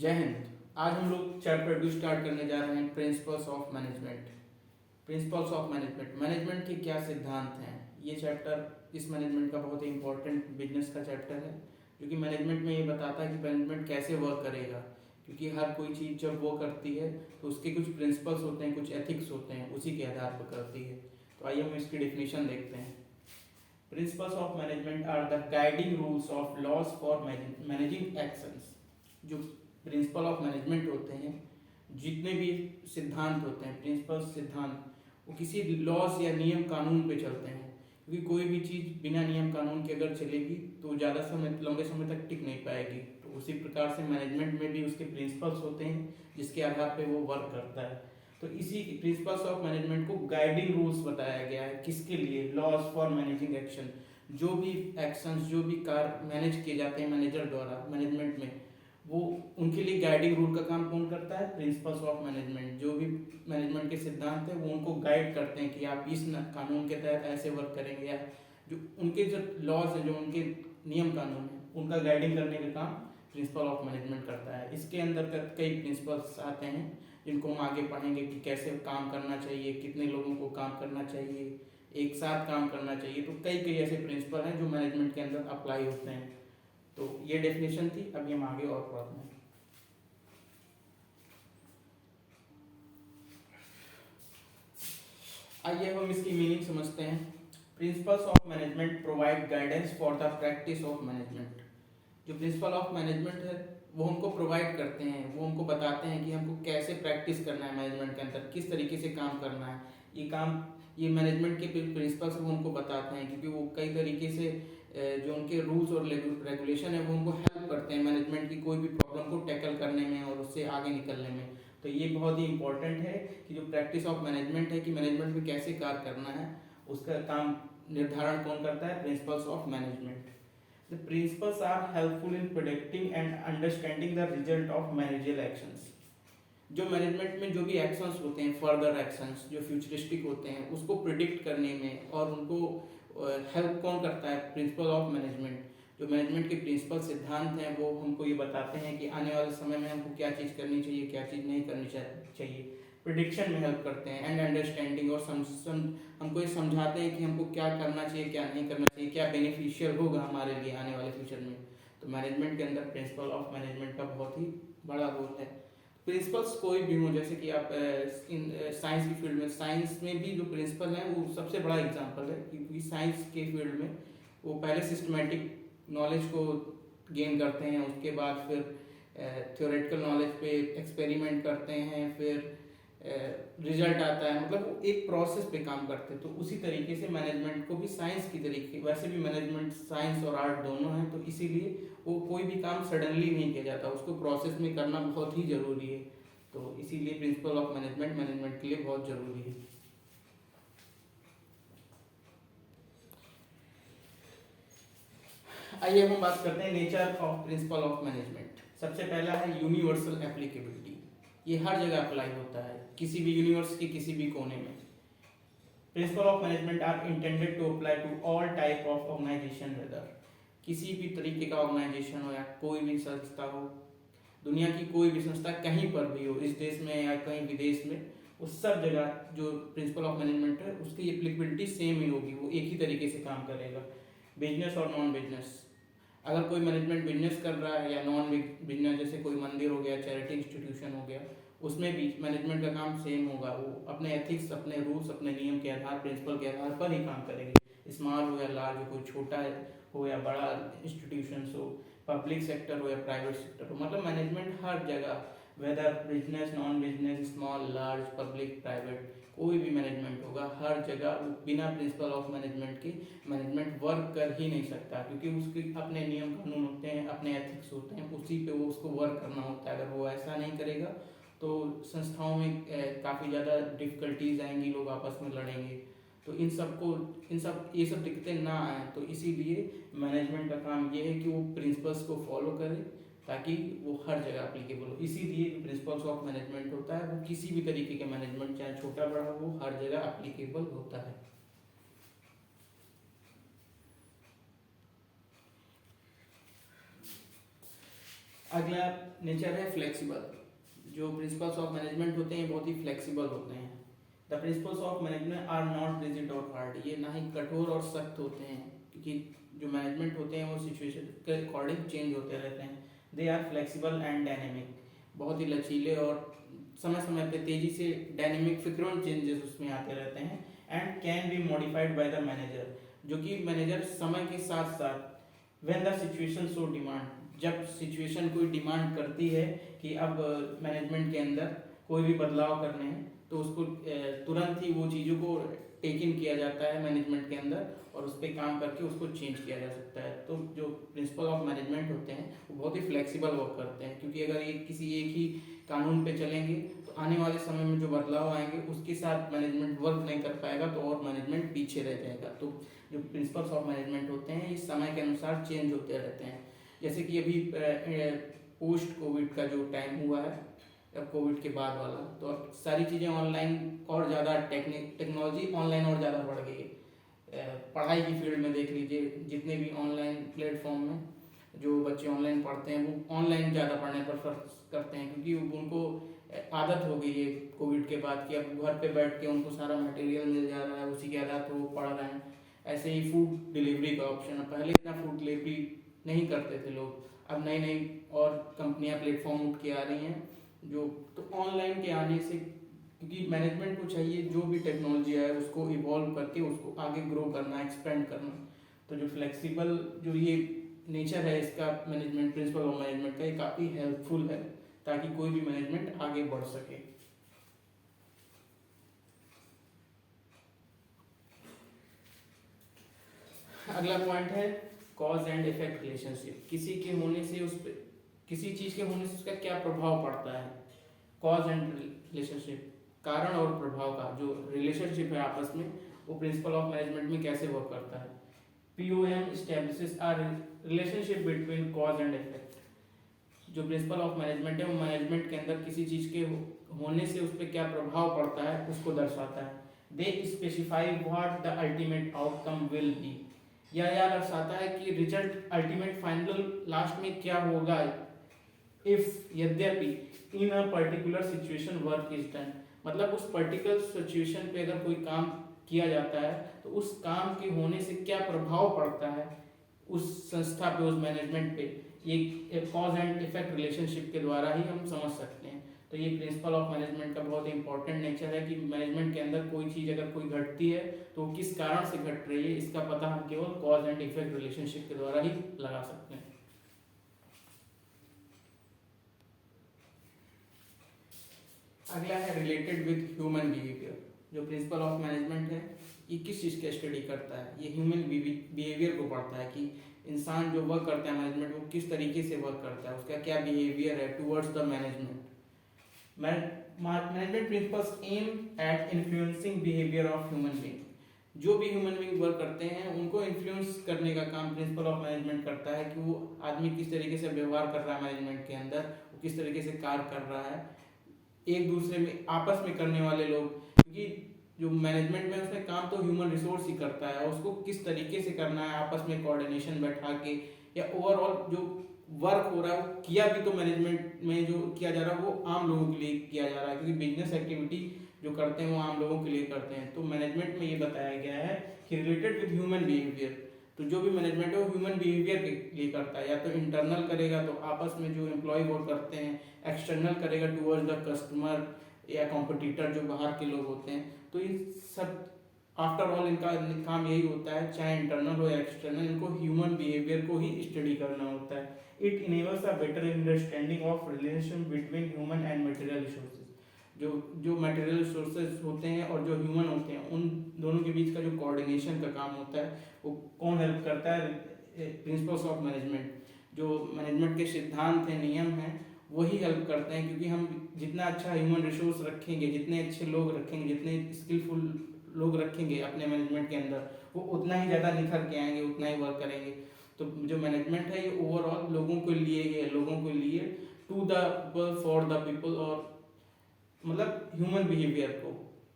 जय हिंद। आज हम लोग चैप्टर 2 स्टार्ट करने जा रहे हैं, principles of management. Principles of management, management के क्या सिद्धांत हैं। ये चैप्टर इस मैनेजमेंट का बहुत ही इंपॉर्टेंट बिजनेस का चैप्टर है, क्योंकि मैनेजमेंट में ये बताता है कि मैनेजमेंट कैसे वर्क करेगा। क्योंकि हर कोई चीज़ जब वो करती है तो उसके कुछ प्रिंसिपल्स होते हैं, कुछ एथिक्स होते हैं, उसी के आधार पर करती है। तो आइए हम इसकी डेफिनेशन देखते हैं। Principles of management are the guiding rules of laws for managing actions. जो प्रिंसिपल ऑफ मैनेजमेंट होते हैं, जितने भी सिद्धांत होते हैं, प्रिंसिपल सिद्धांत, वो किसी लॉज या नियम कानून पे चलते हैं। क्योंकि कोई भी चीज़ बिना नियम कानून के अगर चलेगी तो ज़्यादा समय, लंबे समय तक टिक नहीं पाएगी। तो उसी प्रकार से मैनेजमेंट में भी उसके प्रिंसिपल्स होते हैं, जिसके आधार पे वो वर्क करता है। तो इसी प्रिंसिपल्स ऑफ मैनेजमेंट को गाइडिंग रूल्स बताया गया है। किसके लिए? Laws for managing action. जो भी एक्शंस, जो भी कार्य मैनेज किए जाते हैं मैनेजर द्वारा मैनेजमेंट में, वो उनके लिए गाइडिंग रूल का काम कौन करता है? Principles of management. जो भी मैनेजमेंट के सिद्धांत है वो उनको गाइड करते हैं कि आप इस कानून के तहत ऐसे वर्क करेंगे, या जो उनके जो लॉज है, जो उनके नियम कानून है, उनका गाइडिंग करने का काम प्रिंसिपल ऑफ मैनेजमेंट करता है। इसके अंदर कई प्रिंसिपल्स आते हैं जिनको हम आगे पढ़ेंगे कि कैसे काम करना चाहिए, कितने लोगों को काम करना चाहिए, एक साथ काम करना चाहिए। तो कई कई ऐसे प्रिंसिपल हैं जो मैनेजमेंट के अंदर अप्लाई होते हैं। तो ये डेफिनेशन थी। अभी हम आगे और पढ़ते हैं। आइए हम इसकी मीनिंग समझते हैं। Principles of management provide guidance for the practice of management. जो प्रिंसिपल ऑफ मैनेजमेंट है वो हमको प्रोवाइड करते हैं, वो हमको बताते हैं कि हमको कैसे प्रैक्टिस करना है मैनेजमेंट के अंदर, किस तरीके से काम करना है। ये मैनेजमेंट के प्रिंसिपल्स वो हमको बताते हैं, क्योंकि वो कई तरीके से जो उनके रूल्स और रेगुलेशन है वो हमको हेल्प करते हैं मैनेजमेंट की कोई भी प्रॉब्लम को टैकल करने में और उससे आगे निकलने में। तो ये बहुत ही इंपॉर्टेंट है कि जो प्रैक्टिस ऑफ मैनेजमेंट है, कि मैनेजमेंट में कैसे कार्य करना है, उसका काम निर्धारण कौन करता है? Principles of management. The principles are helpful in predicting and understanding the result of managerial actions. जो मैनेजमेंट में जो भी एक्शंस होते हैं, फर्दर एक्शंस जो फ्यूचरिस्टिक होते हैं, उसको प्रिडिक्ट करने में और उनको हेल्प कौन करता है? Principal of management. जो मैनेजमेंट के प्रिंसिपल सिद्धांत हैं वो हमको ये बताते हैं कि आने वाले समय में हमको क्या चीज़ करनी चाहिए, क्या चीज़ नहीं करनी चाहिए। प्रिडिक्शन में हेल्प करते हैं एंड अंडरस्टैंडिंग, और हमको ये समझाते हैं कि हमको क्या करना चाहिए, क्या नहीं करना चाहिए, क्या बेनिफिशियल होगा हमारे लिए आने वाले फ्यूचर में। तो मैनेजमेंट के अंदर प्रिंसिपल ऑफ मैनेजमेंट का बहुत ही बड़ा रोल है। प्रिंसिपल्स कोई भी हो, जैसे कि आप साइंस की फील्ड में, साइंस में भी जो प्रिंसिपल हैं वो सबसे बड़ा एग्जांपल है, क्योंकि साइंस के फील्ड में वो पहले सिस्टमेटिक नॉलेज को गेन करते हैं, उसके बाद फिर थ्योरेटिकल नॉलेज पे एक्सपेरिमेंट करते हैं, फिर रिजल्ट आता है। मतलब वो एक प्रोसेस पे काम करते हैं। तो उसी तरीके से मैनेजमेंट को भी साइंस की तरीके, वैसे भी मैनेजमेंट साइंस और आर्ट दोनों हैं, तो इसीलिए वो कोई भी काम सडनली नहीं किया जाता, उसको प्रोसेस में करना बहुत ही ज़रूरी है। तो इसीलिए प्रिंसिपल ऑफ मैनेजमेंट मैनेजमेंट के लिए बहुत ज़रूरी है। आइए हम बात करते हैं nature of principal of management. सबसे पहला है यूनिवर्सल एप्लीकेबिलिटी। ये हर जगह अप्लाई होता है, किसी भी यूनिवर्स के किसी भी कोने में। Principle of management are intended to apply to all type of organisation, whether किसी भी तरीके का ऑर्गेनाइजेशन हो या कोई भी संस्था हो, दुनिया की कोई भी संस्था कहीं पर भी हो, इस देश में या कहीं विदेश में, उस सब जगह जो प्रिंसिपल ऑफ मैनेजमेंट है उसकी एप्लीकेबिलिटी सेम ही होगी, वो एक ही तरीके से काम करेगा। बिजनेस और नॉन बिजनेस, अगर कोई मैनेजमेंट बिजनेस कर रहा है या नॉन बिजनेस, जैसे कोई मंदिर हो गया, चैरिटी इंस्टीट्यूशन हो गया, उसमें भी मैनेजमेंट का काम सेम होगा। वो अपने एथिक्स, अपने रूल्स, अपने नियम के आधार, प्रिंसिपल के आधार पर ही काम करेंगे। स्मॉल हो या लार्ज हो, कोई छोटा हो या बड़ा इंस्टीट्यूशन हो, पब्लिक सेक्टर हो या प्राइवेट सेक्टर हो, मतलब मैनेजमेंट हर जगह, whether business, non business, small, large, public, private, कोई भी मैनेजमेंट होगा, हर जगह बिना प्रिंसिपल ऑफ मैनेजमेंट के मैनेजमेंट वर्क कर ही नहीं सकता। क्योंकि उसके अपने नियम कानून होते हैं, अपने एथिक्स होते हैं, उसी पे वो उसको वर्क करना होता है। अगर वो ऐसा नहीं करेगा तो संस्थाओं में काफ़ी ज़्यादा डिफिकल्टीज आएंगी, लोग आपस में लड़ेंगे। तो ये सब दिक्कतें ना आए, तो इसीलिए मैनेजमेंट का काम ये है कि वो प्रिंसिपल्स को फॉलो करे ताकि वो हर जगह अप्लीकेबल हो। इसीलिए प्रिंसिपल्स ऑफ मैनेजमेंट होता है, वो किसी भी तरीके के मैनेजमेंट चाहे छोटा बड़ा हो, हर जगह अप्लीकेबल होता है। अगला नेचर है फ्लेक्सिबल। जो प्रिंसिपल्स ऑफ मैनेजमेंट होते हैं बहुत ही फ्लेक्सिबल होते हैं। The principles of management are not rigid और हार्ड, ये ना ही कठोर और सख्त होते हैं, क्योंकि जो मैनेजमेंट होते हैं वो सिचुएशन के अकॉर्डिंग चेंज होते रहते हैं। They are flexible and dynamic, बहुत ही लचीले और समय समय पे तेजी से डायनेमिक फ्रीक्वेंट चेंजेस उसमें आते रहते हैं। And can be modified by the manager, जो कि मैनेजर समय के साथ साथ when the situation so demand, जब सिचुएशन कोई डिमांड करती है कि अब मैनेजमेंट के अंदर कोई भी बदलाव करने हैं, तो उसको तुरंत ही वो चीज़ों को टेक इन किया जाता है मैनेजमेंट के अंदर, और उस पर काम करके उसको चेंज किया जा सकता है। तो जो प्रिंसिपल ऑफ मैनेजमेंट होते हैं वो बहुत ही फ्लेक्सिबल वर्क करते हैं, क्योंकि अगर ये किसी एक ही कानून पे चलेंगे तो आने वाले समय में जो बदलाव आएंगे उसके साथ मैनेजमेंट वर्क नहीं कर पाएगा, तो और मैनेजमेंट पीछे रह जाएगा। तो जो प्रिंसिपल्स ऑफ मैनेजमेंट होते हैं ये समय के अनुसार चेंज होते रहते हैं। जैसे कि अभी पोस्ट कोविड का जो टाइम हुआ है, अब कोविड के बाद वाला, तो अब सारी चीज़ें ऑनलाइन और ज़्यादा टेक्नोलॉजी ऑनलाइन और ज़्यादा बढ़ गई है। पढ़ाई की फील्ड में देख लीजिए, जितने भी ऑनलाइन प्लेटफॉर्म में जो बच्चे ऑनलाइन पढ़ते हैं वो ऑनलाइन ज़्यादा पढ़ने पर फोकस करते हैं, क्योंकि उनको आदत हो गई है कोविड के बाद कि अब घर पे बैठ के उनको सारा मटेरियल मिल जा रहा है, उसी के आधार पर वो पढ़ रहे हैं। ऐसे ही फूड डिलीवरी का ऑप्शन है, पहले इतना फूड डिलीवरी नहीं करते थे लोग, अब नई नई और कंपनियां प्लेटफॉर्म उठ के आ रही हैं जो, तो ऑनलाइन के आने से, क्योंकि मैनेजमेंट को चाहिए जो भी टेक्नोलॉजी है उसको इवॉल्व करके उसको आगे ग्रो करना, एक्सपेंड करना। तो जो फ्लेक्सिबल जो ये नेचर है इसका मैनेजमेंट, प्रिंसिपल ऑफ मैनेजमेंट का, ये काफ़ी हेल्पफुल है ताकि कोई भी मैनेजमेंट आगे बढ़ सके। अगला पॉइंट है कॉज एंड इफेक्ट रिलेशनशिप। किसी के होने से उस पर, किसी चीज़ के होने से उसका क्या प्रभाव पड़ता है। कॉज एंड रिलेशनशिप, कारण और प्रभाव का जो रिलेशनशिप है आपस में, वो प्रिंसिपल ऑफ मैनेजमेंट में कैसे वर्क करता है। POM establishes a relationship between cause and effect। जो प्रिंसिपल ऑफ मैनेजमेंट है वो मैनेजमेंट के अंदर किसी चीज़ के होने से उस पर क्या प्रभाव पड़ता है उसको दर्शाता है। They specify what the ultimate outcome will be, यह दर्शाता है कि रिजल्ट अल्टीमेट फाइनल लास्ट में क्या होगा। इफ, यद्यपि, in a particular situation work is done, मतलब उस पर्टिकुलर सिचुएशन पे अगर कोई काम किया जाता है तो उस काम के होने से क्या प्रभाव पड़ता है उस संस्था पे, उस मैनेजमेंट पे, ये कॉज एंड इफेक्ट रिलेशनशिप के द्वारा ही हम समझ सकते हैं। तो ये प्रिंसिपल ऑफ मैनेजमेंट का बहुत इंपॉर्टेंट नेचर है कि मैनेजमेंट के अंदर कोई चीज़ अगर कोई घटती है तो किस कारण से घट रही है, इसका पता हम केवल कॉज एंड इफेक्ट रिलेशनशिप के द्वारा ही लगा सकते हैं। अगला है रिलेटेड विद ह्यूमन बिहेवियर। जो प्रिंसिपल ऑफ मैनेजमेंट है ये किस चीज़ का स्टडी करता है, ये ह्यूमन बिहेवियर को पढ़ता है कि इंसान जो वर्क करता है मैनेजमेंट वो किस तरीके से वर्क करता है, उसका क्या बिहेवियर है towards the management. Management principles aim at influencing behaviour of human being. जो भी ह्यूमन बीइंग वर्क करते हैं उनको इन्फ्लुएंस करने का काम प्रिंसिपल ऑफ मैनेजमेंट करता है कि वो आदमी किस तरीके से व्यवहार कर रहा है मैनेजमेंट के अंदर, वो किस तरीके से कार्य कर रहा है एक दूसरे में, आपस में करने वाले लोग, क्योंकि जो मैनेजमेंट में उसमें काम तो ह्यूमन रिसोर्स ही करता है, उसको किस तरीके से करना है आपस में कोऑर्डिनेशन बैठा के, या ओवरऑल जो वर्क हो रहा है वो किया भी तो मैनेजमेंट में जो किया जा रहा है वो आम लोगों के लिए किया जा रहा है, क्योंकि बिजनेस एक्टिविटी जो करते हैं वो आम लोगों के लिए करते हैं। तो मैनेजमेंट में ये बताया गया है कि रिलेटेड विद ह्यूमन बिहेवियर, तो जो भी मैनेजमेंट है वो ह्यूमन बिहेवियर के लिए करता है, या तो इंटरनल करेगा तो आपस में जो एम्प्लॉय वर्क करते हैं, एक्सटर्नल करेगा टूवर्ड्स द कस्टमर या कॉम्पिटिटर जो बाहर के लोग होते हैं। तो इन सब आफ्टर ऑल इनका काम यही होता है, चाहे इंटरनल हो या एक्सटर्नल, इनको ह्यूमन बिहेवियर को ही स्टडी करना होता है। It enables a better understanding of relation between human and material resources. जो मटेरियल रिसोर्सेज होते हैं और जो ह्यूमन होते हैं उन दोनों के बीच का जो कोऑर्डिनेशन का काम होता है वो कौन हेल्प करता है, प्रिंसिपल्स ऑफ मैनेजमेंट, जो मैनेजमेंट के सिद्धांत हैं, नियम हैं, वही हेल्प करते हैं। क्योंकि हम जितना अच्छा ह्यूमन रिसोर्स रखेंगे, जितने अच्छे लोग रखेंगे, जितने स्किलफुल लोग रखेंगे अपने मैनेजमेंट के अंदर, वो उतना ही ज़्यादा निखर के आएंगे, उतना ही वर्क करेंगे। तो जो मैनेजमेंट है ये ओवरऑल लोगों के लिए है, लोगों के लिए, to the people, for the people, और मतलब ह्यूमन बिहेवियर को,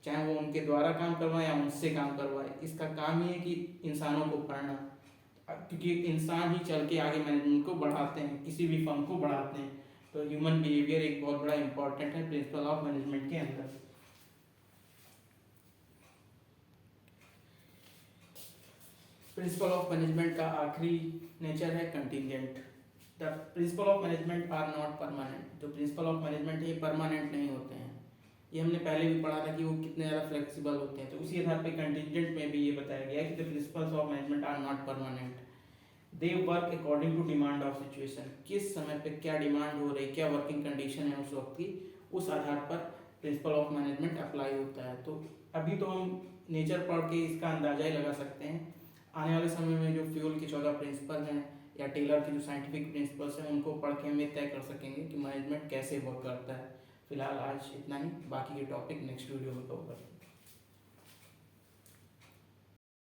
चाहे वो उनके द्वारा काम करवाए या उनसे काम करवाए, इसका काम ही है कि इंसानों को पढ़ना। क्योंकि इंसान ही चल के आगे मैनेजमेंट को बढ़ाते हैं, किसी भी फर्म को बढ़ाते हैं। तो ह्यूमन बिहेवियर एक बहुत बड़ा इंपॉर्टेंट है प्रिंसिपल ऑफ मैनेजमेंट के अंदर। प्रिंसिपल ऑफ मैनेजमेंट का आखिरी नेचर है contingent. The principle of management are not permanent. जो प्रिंसिपल ऑफ मैनेजमेंट है ये परमानेंट नहीं होते हैं। ये हमने पहले भी पढ़ा था कि वो कितने ज़्यादा फ्लेक्सिबल होते हैं। तो उसी आधार पे कंटिजेंट में भी ये बताया गया है कि the principles of management are not permanent, they work according to demand of situation. किस समय पे क्या डिमांड हो रही, क्या वर्किंग कंडीशन है उस वक्त की, उस आधार पर प्रिंसिपल ऑफ मैनेजमेंट अप्लाई होता है। तो अभी तो हम नेचर पढ़ के इसका अंदाजा ही लगा सकते हैं। आने वाले समय में जो फ्यूल के 14 प्रिंसिपल हैं या टेलर के जो साइंटिफिक प्रिंसिपल्स हैं उनको पढ़ के हम ये तय कर सकेंगे कि मैनेजमेंट कैसे वर्क करता है। फिलहाल आज इतना ही, बाकी के टॉपिक नेक्स्ट वीडियो में कवर करेंगे।